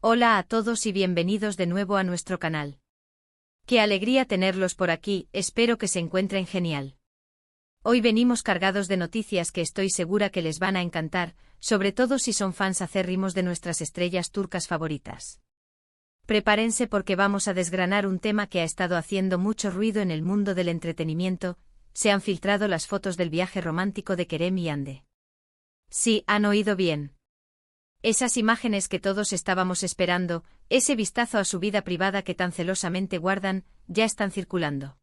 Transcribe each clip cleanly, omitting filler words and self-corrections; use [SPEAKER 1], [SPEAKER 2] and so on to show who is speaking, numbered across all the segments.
[SPEAKER 1] Hola a todos y bienvenidos de nuevo a nuestro canal. Qué alegría tenerlos por aquí, espero que se encuentren genial. Hoy venimos cargados de noticias que estoy segura que les van a encantar, sobre todo si son fans acérrimos de nuestras estrellas turcas favoritas. Prepárense porque vamos a desgranar un tema que ha estado haciendo mucho ruido en el mundo del entretenimiento. Se han filtrado las fotos del viaje romántico de Kerem y Hande. Sí, han oído bien. Esas imágenes que todos estábamos esperando, ese vistazo a su vida privada que tan celosamente guardan, ya están circulando.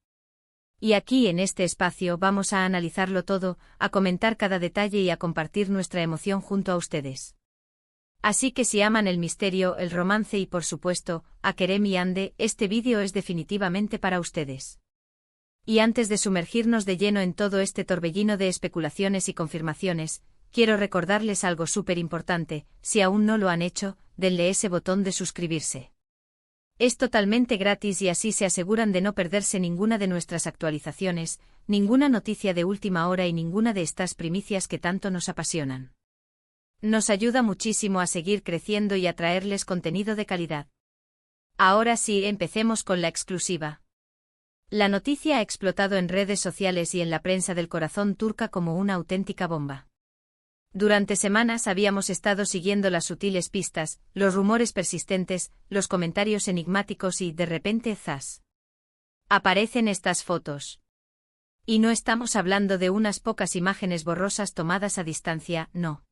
[SPEAKER 1] Y aquí en este espacio vamos a analizarlo todo, a comentar cada detalle y a compartir nuestra emoción junto a ustedes. Así que si aman el misterio, el romance y por supuesto, a Kerem y Hande, este vídeo es definitivamente para ustedes. Y antes de sumergirnos de lleno en todo este torbellino de especulaciones y confirmaciones, quiero recordarles algo súper importante: si aún no lo han hecho, denle ese botón de suscribirse. Es totalmente gratis y así se aseguran de no perderse ninguna de nuestras actualizaciones, ninguna noticia de última hora y ninguna de estas primicias que tanto nos apasionan. Nos ayuda muchísimo a seguir creciendo y a traerles contenido de calidad. Ahora sí, empecemos con la exclusiva. La noticia ha explotado en redes sociales y en la prensa del corazón turca como una auténtica bomba. Durante semanas habíamos estado siguiendo las sutiles pistas, los rumores persistentes, los comentarios enigmáticos y, de repente, ¡zas!, aparecen estas fotos. Y no estamos hablando de unas pocas imágenes borrosas tomadas a distancia, no.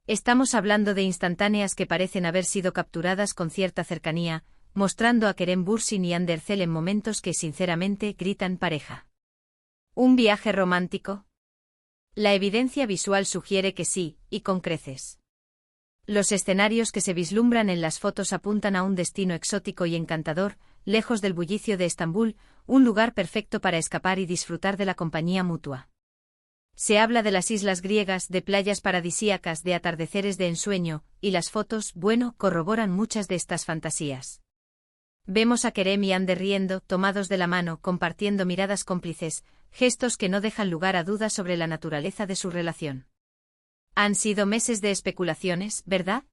[SPEAKER 1] Estamos hablando de instantáneas que parecen haber sido capturadas con cierta cercanía, mostrando a Kerem Bürsin y Hande Erçel en momentos que sinceramente gritan pareja. ¿Un viaje romántico? La evidencia visual sugiere que sí, y con creces. Los escenarios que se vislumbran en las fotos apuntan a un destino exótico y encantador, lejos del bullicio de Estambul, un lugar perfecto para escapar y disfrutar de la compañía mutua. Se habla de las islas griegas, de playas paradisíacas, de atardeceres de ensueño, y las fotos, bueno, corroboran muchas de estas fantasías. Vemos a Kerem y Hande riendo, tomados de la mano, compartiendo miradas cómplices, gestos que no dejan lugar a dudas sobre la naturaleza de su relación. Han sido meses de especulaciones, ¿verdad?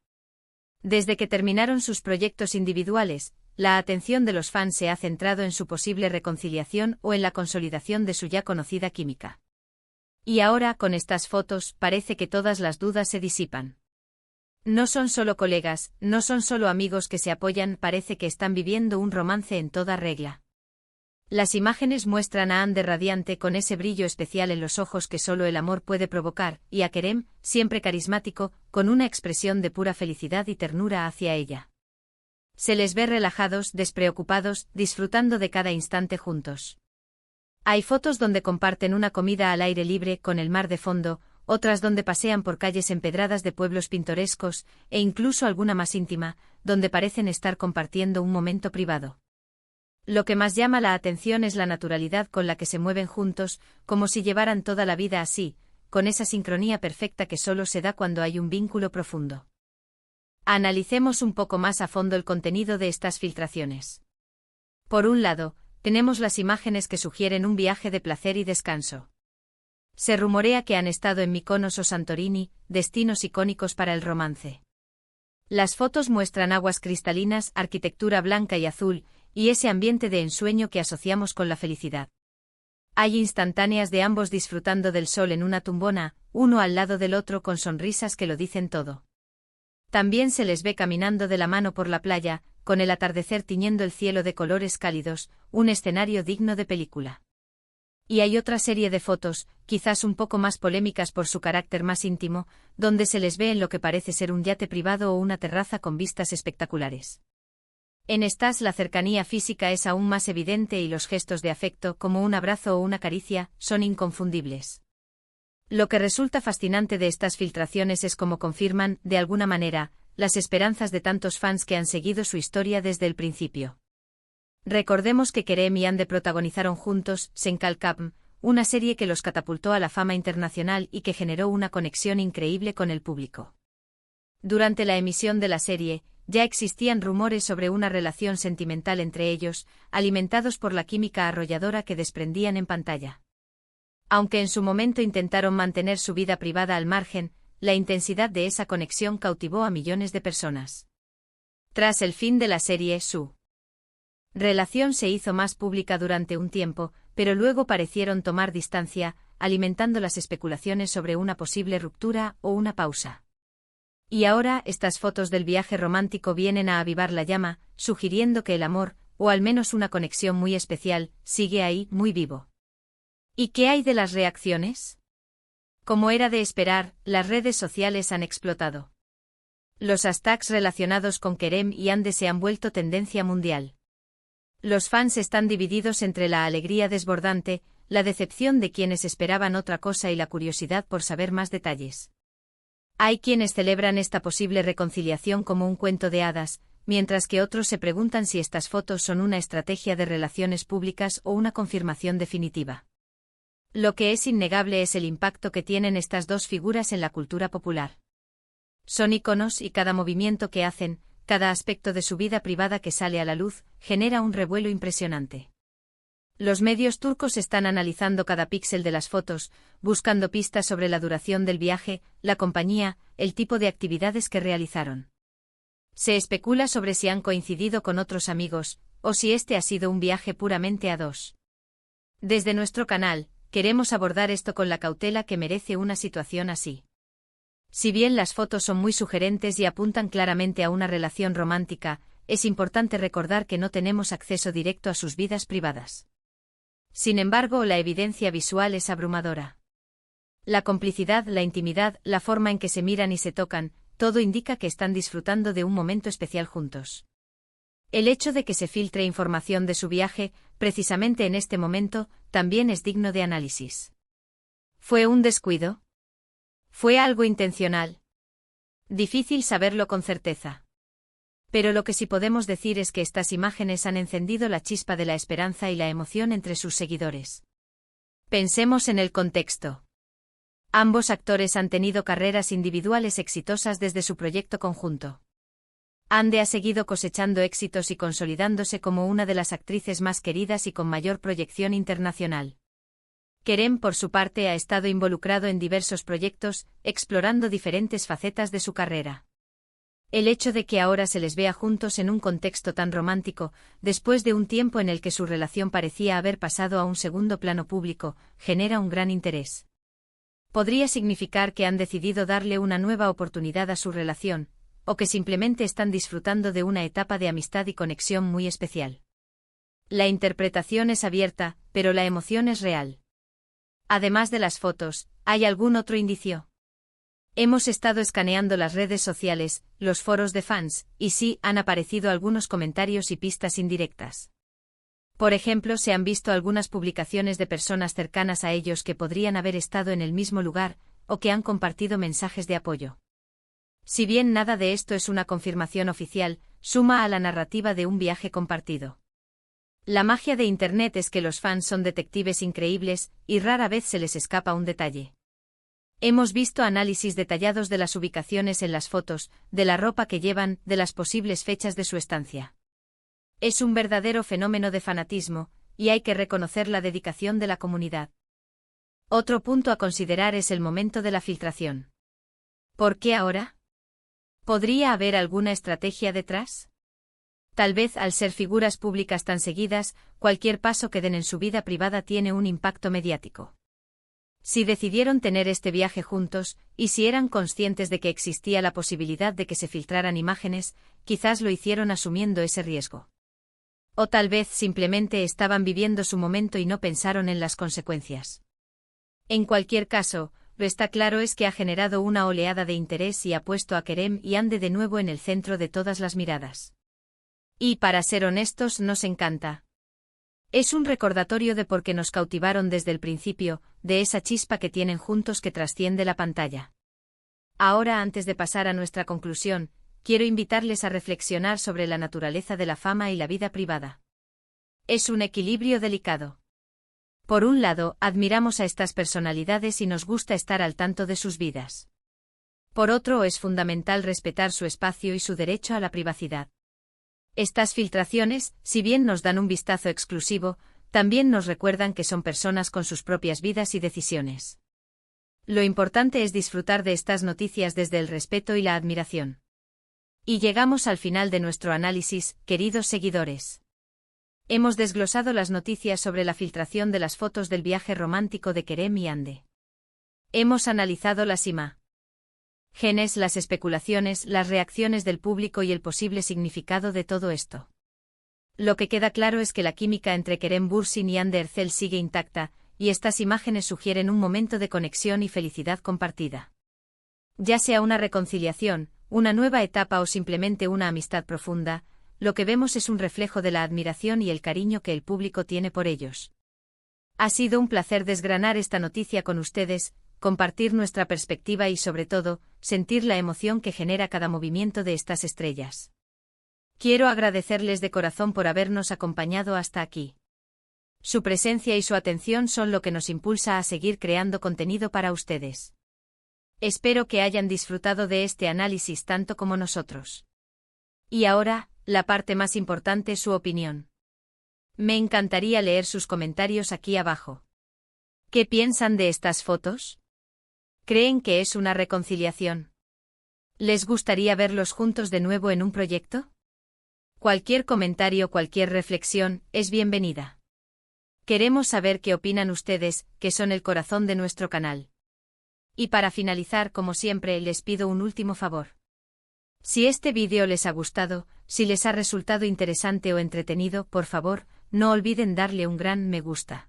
[SPEAKER 1] Desde que terminaron sus proyectos individuales, la atención de los fans se ha centrado en su posible reconciliación o en la consolidación de su ya conocida química. Y ahora, con estas fotos, parece que todas las dudas se disipan. No son solo colegas, no son solo amigos que se apoyan, parece que están viviendo un romance en toda regla. Las imágenes muestran a Hande radiante con ese brillo especial en los ojos que solo el amor puede provocar, y a Kerem, siempre carismático, con una expresión de pura felicidad y ternura hacia ella. Se les ve relajados, despreocupados, disfrutando de cada instante juntos. Hay fotos donde comparten una comida al aire libre, con el mar de fondo, otras donde pasean por calles empedradas de pueblos pintorescos, e incluso alguna más íntima, donde parecen estar compartiendo un momento privado. Lo que más llama la atención es la naturalidad con la que se mueven juntos, como si llevaran toda la vida así, con esa sincronía perfecta que solo se da cuando hay un vínculo profundo. Analicemos un poco más a fondo el contenido de estas filtraciones. Por un lado, tenemos las imágenes que sugieren un viaje de placer y descanso. Se rumorea que han estado en Mykonos o Santorini, destinos icónicos para el romance. Las fotos muestran aguas cristalinas, arquitectura blanca y azul, y ese ambiente de ensueño que asociamos con la felicidad. Hay instantáneas de ambos disfrutando del sol en una tumbona, uno al lado del otro con sonrisas que lo dicen todo. También se les ve caminando de la mano por la playa, con el atardecer tiñendo el cielo de colores cálidos, un escenario digno de película. Y hay otra serie de fotos, quizás un poco más polémicas por su carácter más íntimo, donde se les ve en lo que parece ser un yate privado o una terraza con vistas espectaculares. En estas la cercanía física es aún más evidente y los gestos de afecto, como un abrazo o una caricia, son inconfundibles. Lo que resulta fascinante de estas filtraciones es cómo confirman, de alguna manera, las esperanzas de tantos fans que han seguido su historia desde el principio. Recordemos que Kerem y Hande protagonizaron juntos Senkalkam, una serie que los catapultó a la fama internacional y que generó una conexión increíble con el público. Durante la emisión de la serie, ya existían rumores sobre una relación sentimental entre ellos, alimentados por la química arrolladora que desprendían en pantalla. Aunque en su momento intentaron mantener su vida privada al margen, la intensidad de esa conexión cautivó a millones de personas. Tras el fin de la serie, su relación se hizo más pública durante un tiempo, pero luego parecieron tomar distancia, alimentando las especulaciones sobre una posible ruptura o una pausa. Y ahora estas fotos del viaje romántico vienen a avivar la llama, sugiriendo que el amor, o al menos una conexión muy especial, sigue ahí, muy vivo. ¿Y qué hay de las reacciones? Como era de esperar, las redes sociales han explotado. Los hashtags relacionados con Kerem y Hande se han vuelto tendencia mundial. Los fans están divididos entre la alegría desbordante, la decepción de quienes esperaban otra cosa y la curiosidad por saber más detalles. Hay quienes celebran esta posible reconciliación como un cuento de hadas, mientras que otros se preguntan si estas fotos son una estrategia de relaciones públicas o una confirmación definitiva. Lo que es innegable es el impacto que tienen estas dos figuras en la cultura popular. Son íconos y cada movimiento que hacen, cada aspecto de su vida privada que sale a la luz, genera un revuelo impresionante. Los medios turcos están analizando cada píxel de las fotos, buscando pistas sobre la duración del viaje, la compañía, el tipo de actividades que realizaron. Se especula sobre si han coincidido con otros amigos, o si este ha sido un viaje puramente a dos. Desde nuestro canal, queremos abordar esto con la cautela que merece una situación así. Si bien las fotos son muy sugerentes y apuntan claramente a una relación romántica, es importante recordar que no tenemos acceso directo a sus vidas privadas. Sin embargo, la evidencia visual es abrumadora. La complicidad, la intimidad, la forma en que se miran y se tocan, todo indica que están disfrutando de un momento especial juntos. El hecho de que se filtre información de su viaje, precisamente en este momento, también es digno de análisis. ¿Fue un descuido? ¿Fue algo intencional? Difícil saberlo con certeza. Pero lo que sí podemos decir es que estas imágenes han encendido la chispa de la esperanza y la emoción entre sus seguidores. Pensemos en el contexto. Ambos actores han tenido carreras individuales exitosas desde su proyecto conjunto. Hande ha seguido cosechando éxitos y consolidándose como una de las actrices más queridas y con mayor proyección internacional. Kerem, por su parte, ha estado involucrado en diversos proyectos, explorando diferentes facetas de su carrera. El hecho de que ahora se les vea juntos en un contexto tan romántico, después de un tiempo en el que su relación parecía haber pasado a un segundo plano público, genera un gran interés. Podría significar que han decidido darle una nueva oportunidad a su relación, o que simplemente están disfrutando de una etapa de amistad y conexión muy especial. La interpretación es abierta, pero la emoción es real. Además de las fotos, ¿hay algún otro indicio? Hemos estado escaneando las redes sociales, los foros de fans, y sí, han aparecido algunos comentarios y pistas indirectas. Por ejemplo, se han visto algunas publicaciones de personas cercanas a ellos que podrían haber estado en el mismo lugar, o que han compartido mensajes de apoyo. Si bien nada de esto es una confirmación oficial, suma a la narrativa de un viaje compartido. La magia de Internet es que los fans son detectives increíbles, y rara vez se les escapa un detalle. Hemos visto análisis detallados de las ubicaciones en las fotos, de la ropa que llevan, de las posibles fechas de su estancia. Es un verdadero fenómeno de fanatismo, y hay que reconocer la dedicación de la comunidad. Otro punto a considerar es el momento de la filtración. ¿Por qué ahora? ¿Podría haber alguna estrategia detrás? Tal vez al ser figuras públicas tan seguidas, cualquier paso que den en su vida privada tiene un impacto mediático. Si decidieron tener este viaje juntos, y si eran conscientes de que existía la posibilidad de que se filtraran imágenes, quizás lo hicieron asumiendo ese riesgo. O tal vez simplemente estaban viviendo su momento y no pensaron en las consecuencias. En cualquier caso, lo está claro es que ha generado una oleada de interés y ha puesto a Kerem y Hande de nuevo en el centro de todas las miradas. Y para ser honestos, nos encanta. Es un recordatorio de por qué nos cautivaron desde el principio, de esa chispa que tienen juntos que trasciende la pantalla. Ahora, antes de pasar a nuestra conclusión, quiero invitarles a reflexionar sobre la naturaleza de la fama y la vida privada. Es un equilibrio delicado. Por un lado, admiramos a estas personalidades y nos gusta estar al tanto de sus vidas. Por otro, es fundamental respetar su espacio y su derecho a la privacidad. Estas filtraciones, si bien nos dan un vistazo exclusivo, también nos recuerdan que son personas con sus propias vidas y decisiones. Lo importante es disfrutar de estas noticias desde el respeto y la admiración. Y llegamos al final de nuestro análisis, queridos seguidores. Hemos desglosado las noticias sobre la filtración de las fotos del viaje romántico de Kerem y Hande. Hemos analizado las imágenes, las especulaciones, las reacciones del público y el posible significado de todo esto. Lo que queda claro es que la química entre Kerem Bürsin y Hande Erçel sigue intacta, y estas imágenes sugieren un momento de conexión y felicidad compartida. Ya sea una reconciliación, una nueva etapa o simplemente una amistad profunda, lo que vemos es un reflejo de la admiración y el cariño que el público tiene por ellos. Ha sido un placer desgranar esta noticia con ustedes, compartir nuestra perspectiva y sobre todo, sentir la emoción que genera cada movimiento de estas estrellas. Quiero agradecerles de corazón por habernos acompañado hasta aquí. Su presencia y su atención son lo que nos impulsa a seguir creando contenido para ustedes. Espero que hayan disfrutado de este análisis tanto como nosotros. Y ahora, la parte más importante, su opinión. Me encantaría leer sus comentarios aquí abajo. ¿Qué piensan de estas fotos? ¿Creen que es una reconciliación? ¿Les gustaría verlos juntos de nuevo en un proyecto? Cualquier comentario, cualquier reflexión, es bienvenida. Queremos saber qué opinan ustedes, que son el corazón de nuestro canal. Y para finalizar, como siempre, les pido un último favor. Si este vídeo les ha gustado, si les ha resultado interesante o entretenido, por favor, no olviden darle un gran me gusta.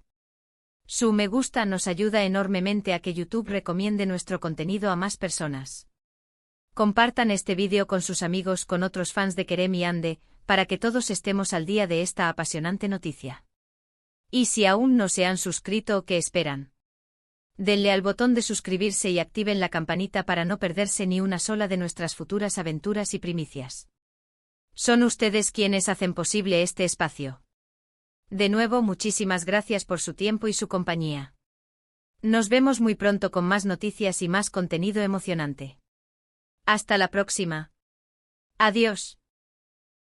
[SPEAKER 1] Su me gusta nos ayuda enormemente a que YouTube recomiende nuestro contenido a más personas. Compartan este vídeo con sus amigos, con otros fans de Kerem y Hande, para que todos estemos al día de esta apasionante noticia. Y si aún no se han suscrito, ¿qué esperan? Denle al botón de suscribirse y activen la campanita para no perderse ni una sola de nuestras futuras aventuras y primicias. Son ustedes quienes hacen posible este espacio. De nuevo, muchísimas gracias por su tiempo y su compañía. Nos vemos muy pronto con más noticias y más contenido emocionante. Hasta la próxima. Adiós.